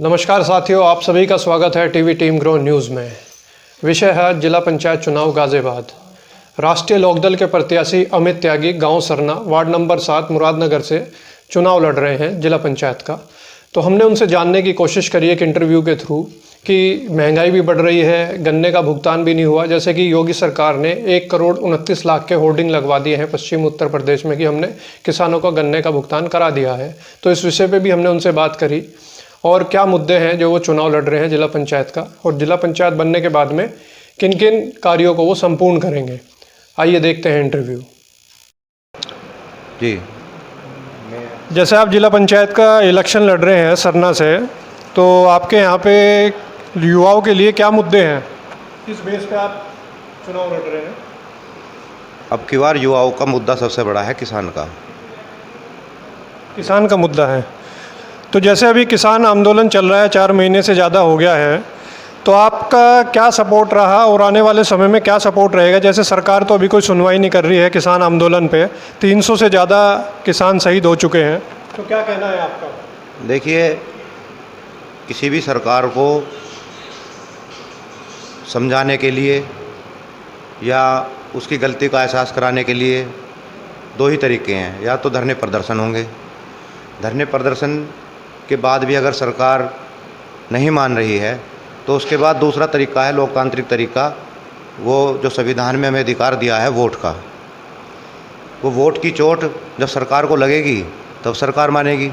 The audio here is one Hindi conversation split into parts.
नमस्कार साथियों, आप सभी का स्वागत है टीवी टीम ग्रो न्यूज़ में। विषय है जिला पंचायत चुनाव गाज़ियाबाद। राष्ट्रीय लोकदल के प्रत्याशी अमित त्यागी गांव सरना वार्ड नंबर 7 मुरादनगर से चुनाव लड़ रहे हैं जिला पंचायत का। तो हमने उनसे जानने की कोशिश करी एक इंटरव्यू के थ्रू कि महंगाई भी बढ़ रही है, गन्ने का भुगतान भी नहीं हुआ। जैसे कि योगी सरकार ने 1,29,00,000 के होर्डिंग लगवा दिए हैं पश्चिम उत्तर प्रदेश में कि हमने किसानों को गन्ने का भुगतान करा दिया है। तो इस विषय पे भी हमने उनसे बात करी और क्या मुद्दे हैं जो वो चुनाव लड़ रहे हैं जिला पंचायत का, और जिला पंचायत बनने के बाद में किन किन कार्यों को वो संपूर्ण करेंगे। आइए देखते हैं इंटरव्यू। जी, जैसे आप जिला पंचायत का इलेक्शन लड़ रहे हैं सरना से, तो आपके यहाँ पे युवाओं के लिए क्या मुद्दे हैं, किस बेस पे आप चुनाव लड़ रहे हैं? अब की बार युवाओं का मुद्दा सबसे बड़ा है किसान का। किसान का मुद्दा है। तो जैसे अभी किसान आंदोलन चल रहा है, 4 महीने से ज़्यादा हो गया है, तो आपका क्या सपोर्ट रहा और आने वाले समय में क्या सपोर्ट रहेगा? जैसे सरकार तो अभी कोई सुनवाई नहीं कर रही है किसान आंदोलन पे, 300 से ज़्यादा किसान शहीद हो चुके हैं, तो क्या कहना है आपका? देखिए, किसी भी सरकार को समझाने के लिए या उसकी गलती का एहसास कराने के लिए दो ही तरीके हैं। या तो धरने प्रदर्शन होंगे, धरने प्रदर्शन के बाद भी अगर सरकार नहीं मान रही है तो उसके बाद दूसरा तरीका है, लोकतांत्रिक तरीका, वो जो संविधान में हमें अधिकार दिया है वोट का। वो वोट की चोट जब सरकार को लगेगी तब सरकार मानेगी।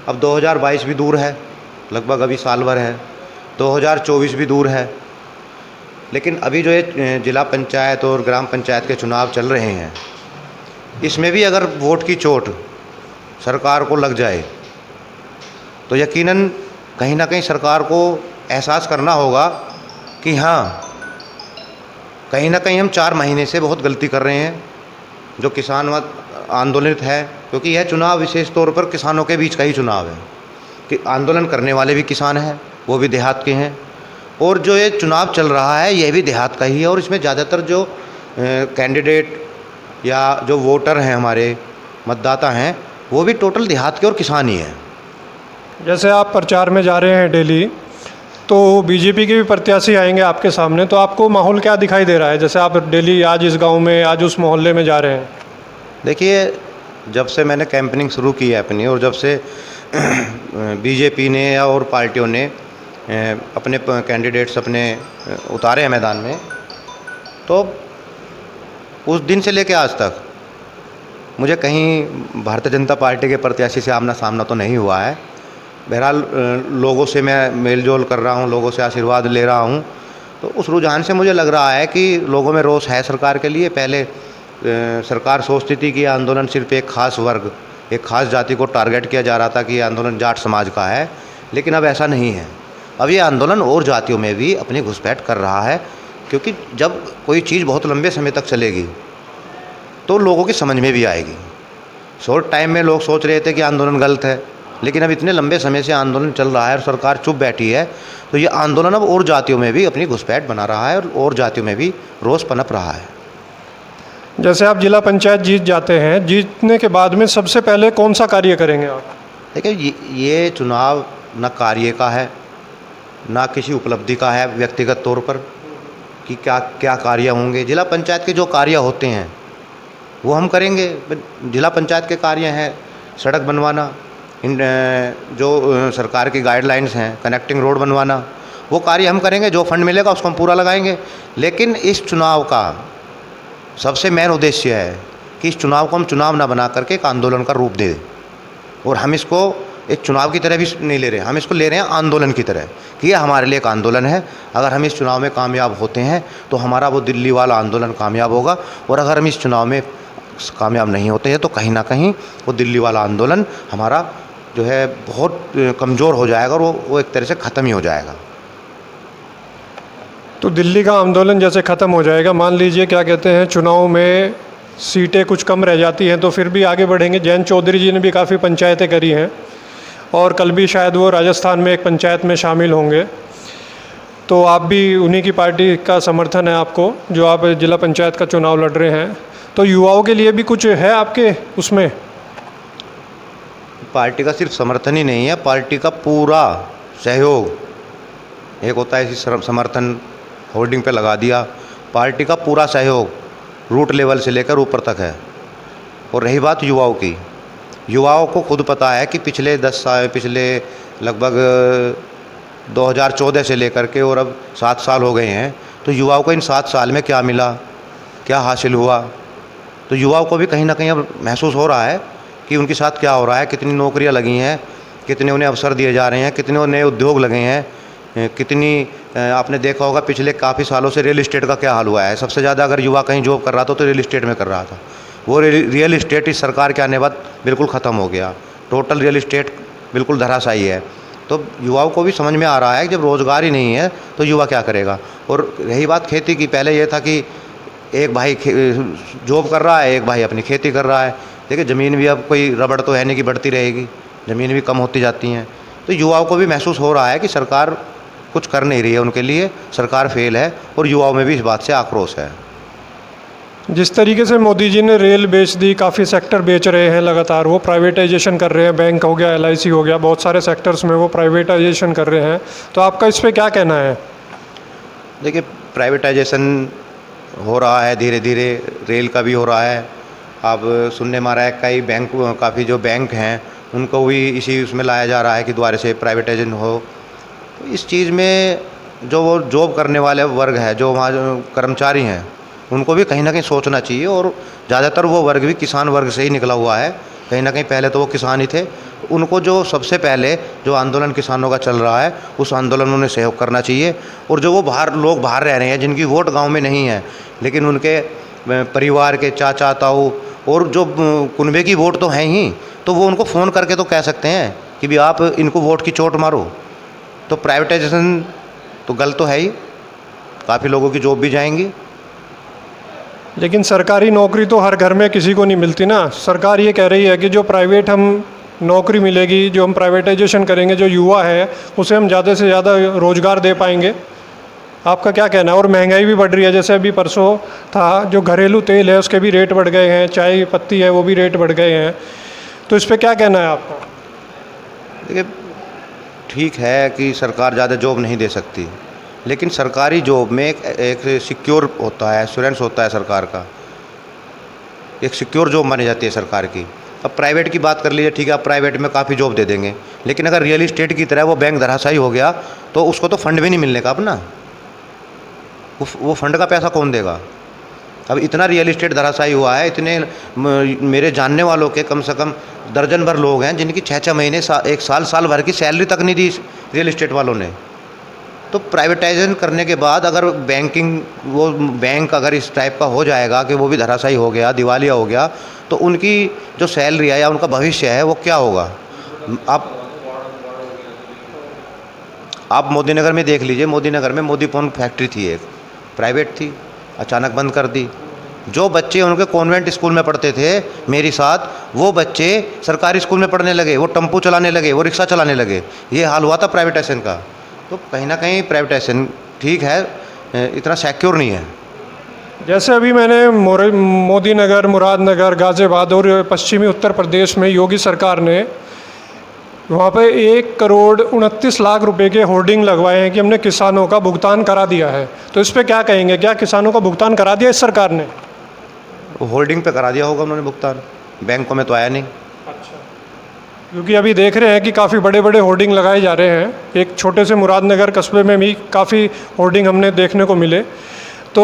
अब 2022 भी दूर है, लगभग अभी साल भर है, 2024 भी दूर है, लेकिन अभी जो ये जिला पंचायत और ग्राम पंचायत के चुनाव चल रहे हैं, इसमें भी अगर वोट की चोट सरकार को लग जाए तो यकीनन कहीं ना कहीं सरकार को एहसास करना होगा कि हाँ, कहीं ना कहीं हम 4 महीने से बहुत गलती कर रहे हैं। जो किसान आंदोलित है, क्योंकि यह चुनाव विशेष तौर पर किसानों के बीच का ही चुनाव है कि आंदोलन करने वाले भी किसान हैं, वो भी देहात के हैं, और जो ये चुनाव चल रहा है यह भी देहात का ही है। और इसमें ज़्यादातर जो कैंडिडेट या जो वोटर हैं, हमारे मतदाता हैं, वो भी टोटल देहात के और किसान ही हैं। जैसे आप प्रचार में जा रहे हैं डेली, तो बीजेपी के भी प्रत्याशी आएंगे आपके सामने, तो आपको माहौल क्या दिखाई दे रहा है? जैसे आप डेली आज इस गांव में, आज उस मोहल्ले में जा रहे हैं। देखिए, जब से मैंने कैंपेनिंग शुरू की है अपनी, और जब से बीजेपी ने या और पार्टियों ने अपने कैंडिडेट्स अपने उतारे हैं मैदान में, तो उस दिन से लेकर आज तक मुझे कहीं भारतीय जनता पार्टी के प्रत्याशी से आमना सामना तो नहीं हुआ है। बहरहाल लोगों से मैं मेल जोल कर रहा हूँ, लोगों से आशीर्वाद ले रहा हूँ, तो उस रुझान से मुझे लग रहा है कि लोगों में रोष है सरकार के लिए। पहले सरकार सोचती थी कि आंदोलन सिर्फ एक खास वर्ग, एक खास जाति को टारगेट किया जा रहा था कि ये आंदोलन जाट समाज का है, लेकिन अब ऐसा नहीं है। अब ये आंदोलन और जातियों में भी अपनी घुसपैठ कर रहा है, क्योंकि जब कोई चीज़ बहुत लंबे समय तक चलेगी तो लोगों की समझ में भी आएगी। शॉर्ट टाइम में लोग सोच रहे थे कि आंदोलन गलत है, लेकिन अब इतने लंबे समय से आंदोलन चल रहा है और सरकार चुप बैठी है, तो ये आंदोलन अब और जातियों में भी अपनी घुसपैठ बना रहा है और जातियों में भी रोष पनप रहा है। जैसे आप जिला पंचायत जीत जाते हैं, जीतने के बाद में सबसे पहले कौन सा कार्य करेंगे आप? देखिए, ये चुनाव न कार्य का है, ना किसी उपलब्धि का है व्यक्तिगत तौर पर कि क्या क्या कार्य होंगे। जिला पंचायत के जो कार्य होते हैं वो हम करेंगे। जिला पंचायत के कार्य हैं सड़क बनवाना, जो सरकार की गाइडलाइंस हैं कनेक्टिंग रोड बनवाना, वो कार्य हम करेंगे। जो फंड मिलेगा उसको हम पूरा लगाएंगे। लेकिन इस चुनाव का सबसे मेन उद्देश्य है कि इस चुनाव को हम चुनाव ना बना करके एक आंदोलन का रूप दे दें, और हम इसको एक चुनाव की तरह भी नहीं ले रहे हैं, हम इसको ले रहे हैं आंदोलन की तरह कि ये हमारे लिए एक आंदोलन है। अगर हम इस चुनाव में कामयाब होते हैं तो हमारा वो दिल्ली वाला आंदोलन कामयाब होगा, और अगर हम इस चुनाव में कामयाब नहीं होते हैं तो कहीं ना कहीं वो दिल्ली वाला आंदोलन हमारा जो है बहुत कमज़ोर हो जाएगा और वो एक तरह से ख़त्म ही हो जाएगा। तो दिल्ली का आंदोलन जैसे ख़त्म हो जाएगा, मान लीजिए क्या कहते हैं, चुनाव में सीटें कुछ कम रह जाती हैं, तो फिर भी आगे बढ़ेंगे। जयंत चौधरी जी ने भी काफ़ी पंचायतें करी हैं, और कल भी शायद वो राजस्थान में एक पंचायत में शामिल होंगे, तो आप भी उन्हीं की पार्टी का समर्थन है आपको, जो आप जिला पंचायत का चुनाव लड़ रहे हैं। तो युवाओं के लिए भी कुछ है आपके उसमें? पार्टी का सिर्फ समर्थन ही नहीं है, पार्टी का पूरा सहयोग एक होता है, इसी समर्थन होर्डिंग पे लगा दिया। पार्टी का पूरा सहयोग रूट लेवल से लेकर ऊपर तक है। और रही बात युवाओं की, युवाओं को खुद पता है कि पिछले 10 साल, पिछले लगभग 2014 से लेकर के और अब 7 साल हो गए हैं, तो युवाओं को इन 7 साल में क्या मिला, क्या हासिल हुआ। तो युवाओं को भी कहीं ना कहीं अब महसूस हो रहा है कि उनके साथ क्या हो रहा है, कितनी नौकरियां लगी हैं, कितने उन्हें अवसर दिए जा रहे हैं, कितने नए उद्योग लगे हैं, कितनी आपने देखा होगा पिछले काफ़ी सालों से रियल इस्टेट का क्या हाल हुआ है। सबसे ज़्यादा अगर युवा कहीं जॉब कर रहा था तो रियल इस्टेट में कर रहा था। वो रियल इस्टेट इस सरकार के आने बाद बिल्कुल ख़त्म हो गया। टोटल रियल इस्टेट बिल्कुल धराशायी है। तो युवाओं को भी समझ में आ रहा है कि जब रोज़गार ही नहीं है तो युवा क्या करेगा। और रही बात खेती की, पहले ये था कि एक भाई जॉब कर रहा है, एक भाई अपनी खेती कर रहा है। देखिए ज़मीन भी अब कोई रबड़ तो है नहीं कि बढ़ती रहेगी, ज़मीन भी कम होती जाती हैं। तो युवाओं को भी महसूस हो रहा है कि सरकार कुछ कर नहीं रही है उनके लिए, सरकार फेल है। और युवाओं में भी इस बात से आक्रोश है। जिस तरीके से मोदी जी ने रेल बेच दी, काफ़ी सेक्टर बेच रहे हैं लगातार, वो प्राइवेटाइजेशन कर रहे हैं, बैंक हो गया, LIC हो गया, बहुत सारे सेक्टर्स में वो प्राइवेटाइजेशन कर रहे हैं। तो आपका इस पर क्या कहना है? देखिए प्राइवेटाइजेशन हो रहा है धीरे धीरे, रेल का भी हो रहा है। अब सुनने में आ रहा है कई बैंक, काफ़ी जो बैंक हैं उनको भी इसी उसमें लाया जा रहा है कि दोबारा से प्राइवेटाइजेशन हो। तो इस चीज़ में जो वो जॉब करने वाले वर्ग है, जो वहाँ जो कर्मचारी हैं, उनको भी कहीं ना कहीं सोचना चाहिए। और ज़्यादातर वो वर्ग भी किसान वर्ग से ही निकला हुआ है। कहीं ना कहीं पहले तो वो किसान ही थे। उनको जो सबसे पहले जो आंदोलन किसानों का चल रहा है, उस आंदोलन में उन्हें सहयोग करना चाहिए। और जो वो लोग बाहर रह रहे हैं, जिनकी वोट गांव में नहीं है, लेकिन उनके परिवार के चाचा ताऊ और जो कुनबे की वोट तो हैं ही, तो वो उनको फ़ोन करके तो कह सकते हैं कि भी आप इनको वोट की चोट मारो। तो प्राइवेटाइजेशन तो गलत तो है ही, काफ़ी लोगों की जॉब भी जाएंगी। लेकिन सरकारी नौकरी तो हर घर में किसी को नहीं मिलती ना। सरकार ये कह रही है कि जो प्राइवेट हम नौकरी मिलेगी, जो हम प्राइवेटाइजेशन करेंगे, जो युवा है उसे हम ज़्यादा से ज़्यादा रोज़गार दे पाएंगे। आपका क्या कहना है? और महंगाई भी बढ़ रही है, जैसे अभी परसों था, जो घरेलू तेल है उसके भी रेट बढ़ गए हैं, चाय पत्ती है वो भी रेट बढ़ गए हैं। तो इस पर क्या कहना है आपका? देखिए ठीक है कि सरकार ज़्यादा जॉब नहीं दे सकती, लेकिन सरकारी जॉब में एक सिक्योर होता है, एश्योरेंस होता है सरकार का, एक सिक्योर जॉब मानी जाती है सरकार की। अब प्राइवेट की बात कर लीजिए, ठीक है आप प्राइवेट में काफ़ी जॉब दे देंगे, लेकिन अगर रियल इस्टेट की तरह वो बैंक धराशायी हो गया तो उसको तो फंड भी नहीं मिलने का अपना, वो फंड का पैसा कौन देगा। अब इतना रियल इस्टेट धराशायी हुआ है, इतने मेरे जानने वालों के कम से कम दर्जन भर लोग हैं जिनकी 6-6 महीने, एक साल भर की सैलरी तक नहीं दी रियल इस्टेट वालों ने। तो प्राइवेटाइजेशन करने के बाद अगर बैंकिंग, वो बैंक अगर इस टाइप का हो जाएगा कि वो भी धराशायी हो गया, दिवालिया हो गया, तो उनकी जो सैलरी है या उनका भविष्य है वो क्या होगा। आप मोदी नगर में देख लीजिए, मोदी नगर में मोदी पोन फैक्ट्री थी, एक प्राइवेट थी, अचानक बंद कर दी। जो बच्चे उनके कॉन्वेंट स्कूल में पढ़ते थे मेरे साथ, वो बच्चे सरकारी स्कूल में पढ़ने लगे, वो टेम्पो चलाने लगे, वो रिक्शा चलाने लगे। ये हाल हुआ था प्राइवेटाइजेशन का। तो कहीं ना कहीं प्राइवेटाइजेशन ठीक है, इतना सिक्योर नहीं है। जैसे अभी मैंने मोदी नगर, मुरादनगर, गाज़ियाबाद और पश्चिमी उत्तर प्रदेश में योगी सरकार ने वहाँ पे 1,29,00,000 रुपए के होर्डिंग लगवाए हैं कि हमने किसानों का भुगतान करा दिया है। तो इस पर क्या कहेंगे? क्या किसानों का भुगतान करा दिया इस सरकार ने? होल्डिंग पे करा दिया होगा उन्होंने भुगतान, बैंकों में तो आया नहीं। अच्छा, क्योंकि अभी देख रहे हैं कि काफ़ी बड़े बड़े होर्डिंग लगाए जा रहे हैं। एक छोटे से मुरादनगर कस्बे में भी काफ़ी होर्डिंग हमने देखने को मिले। तो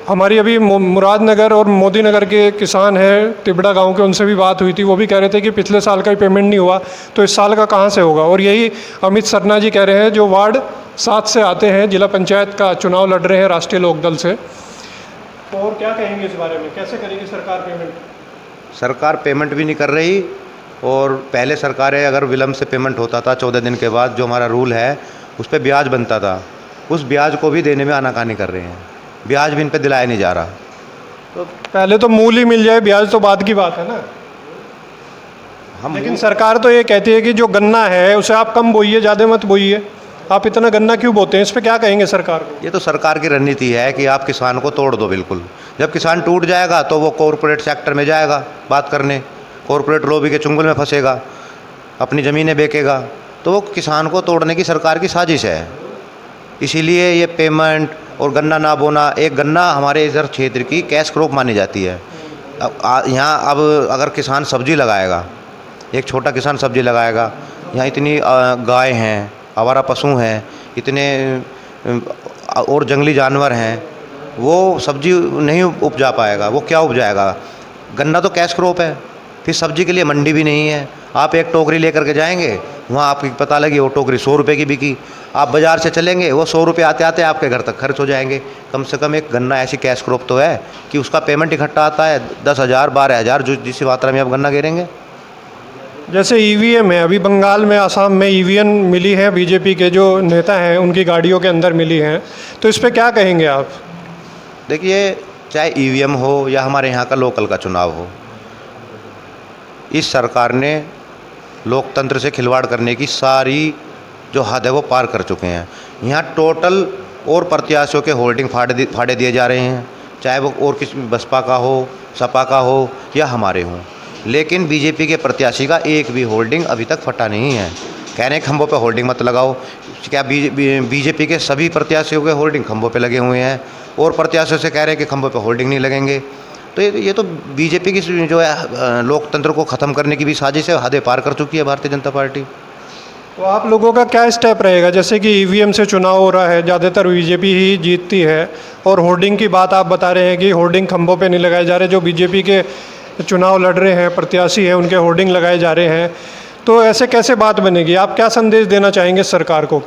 हमारी अभी मुरादनगर और मोदी नगर के किसान हैं तिबड़ा गांव के, उनसे भी बात हुई थी। वो भी कह रहे थे कि पिछले साल का ही पेमेंट नहीं हुआ तो इस साल का कहाँ से होगा। और यही अमित सरना जी कह रहे हैं, जो वार्ड 7 से आते हैं, जिला पंचायत का चुनाव लड़ रहे हैं राष्ट्रीय लोकदल से। तो और क्या कहेंगे इस बारे में, कैसे करेगी सरकार पेमेंट? सरकार पेमेंट भी नहीं कर रही। और पहले सरकारें अगर विलम्ब से पेमेंट होता था 14 दिन के बाद, जो हमारा रूल है उस पर ब्याज बनता था, उस ब्याज को भी देने में आनाकानी कर रहे हैं। ब्याज भी इन पर दिलाया नहीं जा रहा। तो पहले तो मूल ही मिल जाए, ब्याज तो बाद की बात है ना। लेकिन सरकार तो ये कहती है कि जो गन्ना है उसे आप कम बोइए, ज़्यादा मत बोइए। आप इतना गन्ना क्यों बोते हैं? इस पर क्या कहेंगे सरकार को? ये तो सरकार की रणनीति है कि आप किसान को तोड़ दो बिल्कुल। जब किसान टूट जाएगा तो वो कॉरपोरेट सेक्टर में जाएगा बात करने, कॉरपोरेट लॉबी के चुंगल में फंसेगा, अपनी ज़मीनें बेचेगा। तो वो किसान को तोड़ने की सरकार की साजिश है। इसीलिए ये पेमेंट और गन्ना ना बोना, एक गन्ना हमारे इधर क्षेत्र की कैश क्रॉप मानी जाती है। यहाँ अब अगर किसान सब्जी लगाएगा, एक छोटा किसान सब्जी लगाएगा, यहाँ इतनी गाय हैं, आवारा पशु हैं, इतने और जंगली जानवर हैं, वो सब्जी नहीं उपजा पाएगा। वो क्या उपजाएगा? गन्ना तो कैश क्रॉप है, फिर सब्जी के लिए मंडी भी नहीं है। आप एक टोकरी लेकर के जाएंगे, वहाँ आपको पता लगी वो टोकरी 100 रुपये की बिकी। आप बाज़ार से चलेंगे, वो 100 रुपये आते आते आपके घर तक खर्च हो जाएंगे। कम से कम एक गन्ना ऐसी कैश क्रॉप तो है कि उसका पेमेंट इकट्ठा आता है 10,000 12,000, जो जिस मात्रा में आप गन्ना गिरेंगे। जैसे ईवीएम है, अभी बंगाल में, आसाम में ईवीएम मिली है, बीजेपी के जो नेता हैं उनकी गाड़ियों के अंदर मिली हैं, तो इस पर क्या कहेंगे आप? देखिए, चाहे ईवीएम हो या हमारे यहाँ का लोकल का चुनाव हो, इस सरकार ने लोकतंत्र से खिलवाड़ करने की सारी जो हद है वो पार कर चुके हैं। यहाँ टोटल और प्रत्याशियों के होल्डिंग फाड़े दिए जा रहे हैं, चाहे वो और किस बसपा का हो, सपा का हो या हमारे हों। लेकिन बीजेपी के प्रत्याशी का एक भी होल्डिंग अभी तक फटा नहीं है। कह रहे हैं खंभों पे होल्डिंग मत लगाओ, क्या बीजेपी के सभी प्रत्याशियों के होल्डिंग खंभों पे लगे हुए हैं, और प्रत्याशियों से कह रहे हैं कि खंभों पे होल्डिंग नहीं लगेंगे। तो ये तो बीजेपी की जो है लोकतंत्र को ख़त्म करने की भी साजिश है, हदें पार कर चुकी है भारतीय जनता पार्टी। तो आप लोगों का क्या स्टेप रहेगा? जैसे कि ईवीएम से चुनाव हो रहा है, ज़्यादातर बीजेपी ही जीतती है, और होर्डिंग की बात आप बता रहे हैं कि होर्डिंग खंभों पे नहीं लगाए जा रहे, जो बीजेपी के चुनाव लड़ रहे हैं प्रत्याशी हैं उनके होर्डिंग लगाए जा रहे हैं, तो ऐसे कैसे बात बनेगी? आप क्या संदेश देना चाहेंगे सरकार को?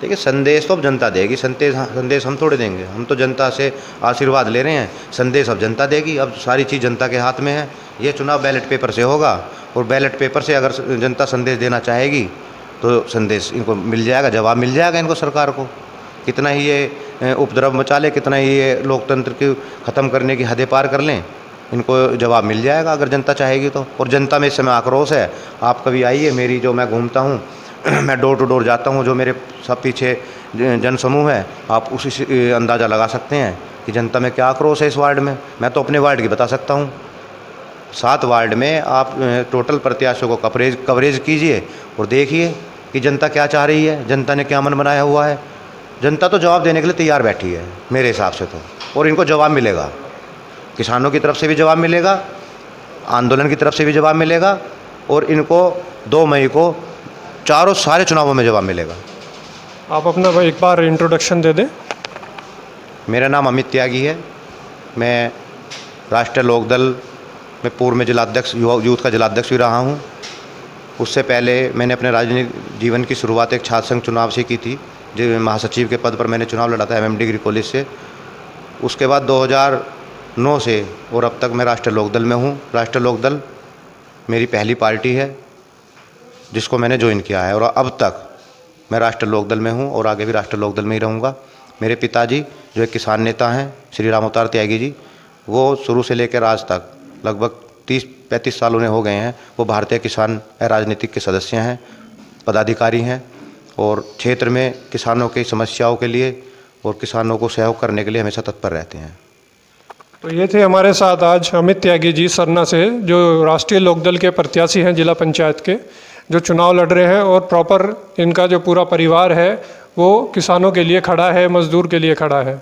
देखिए, संदेश तो अब जनता देगी, संदेश हम थोड़े देंगे। हम तो जनता से आशीर्वाद ले रहे हैं, संदेश अब जनता देगी। अब सारी चीज़ जनता के हाथ में है। ये चुनाव बैलेट पेपर से होगा, और बैलेट पेपर से अगर जनता संदेश देना चाहेगी तो संदेश इनको मिल जाएगा, जवाब मिल जाएगा इनको। सरकार को कितना ही ये उपद्रव मचा ले, कितना ही ये लोकतंत्र की ख़त्म करने की हदें पार कर लें, इनको जवाब मिल जाएगा अगर जनता चाहेगी तो। और जनता में इस समय आक्रोश है। आप कभी आइए, मेरी जो मैं घूमता हूँ मैं डोर टू डोर जाता हूँ, जो मेरे सब पीछे जनसमूह है, आप उसी से अंदाज़ा लगा सकते हैं कि जनता में क्या आक्रोश है इस वार्ड में। मैं तो अपने वार्ड की बता सकता हूँ। 7 वार्ड में आप टोटल प्रत्याशियों को कवरेज कीजिए और देखिए कि जनता क्या चाह रही है, जनता ने क्या मन बनाया हुआ है। जनता तो जवाब देने के लिए तैयार बैठी है मेरे हिसाब से तो, और इनको जवाब मिलेगा। किसानों की तरफ से भी जवाब मिलेगा, आंदोलन की तरफ से भी जवाब मिलेगा, और इनको 2 मई को सारे चुनावों में जवाब मिलेगा। आप अपना एक बार इंट्रोडक्शन दे दें। मेरा नाम अमित त्यागी है। मैं राष्ट्रीय लोकदल में पूर्व में जिलाध्यक्ष, यूथ का जिलाध्यक्ष भी रहा हूँ। उससे पहले मैंने अपने राजनीतिक जीवन की शुरुआत एक छात्र संघ चुनाव से की थी, जो महासचिव के पद पर मैंने चुनाव लड़ा था MM डिग्री कॉलेज से। उसके बाद 2009 से और अब तक मैं राष्ट्रीय लोकदल में हूँ। राष्ट्रीय लोकदल मेरी पहली पार्टी है जिसको मैंने ज्वाइन किया है, और अब तक मैं राष्ट्रीय लोकदल में हूँ और आगे भी राष्ट्रीय लोकदल में ही रहूँगा। मेरे पिताजी जो एक किसान नेता हैं, श्री राम अवतार त्यागी जी, वो शुरू से लेकर आज तक लगभग 30-35 साल उन्हें हो गए हैं। वो भारतीय किसान राजनीतिक के सदस्य हैं, पदाधिकारी हैं, और क्षेत्र में किसानों की समस्याओं के लिए और किसानों को सहयोग करने के लिए हमेशा तत्पर रहते हैं। तो ये थे हमारे साथ आज अमित त्यागी जी सरना से, जो राष्ट्रीय लोकदल के प्रत्याशी हैं जिला पंचायत के, जो चुनाव लड़ रहे हैं, और प्रॉपर इनका जो पूरा परिवार है वो किसानों के लिए खड़ा है, मजदूर के लिए खड़ा है।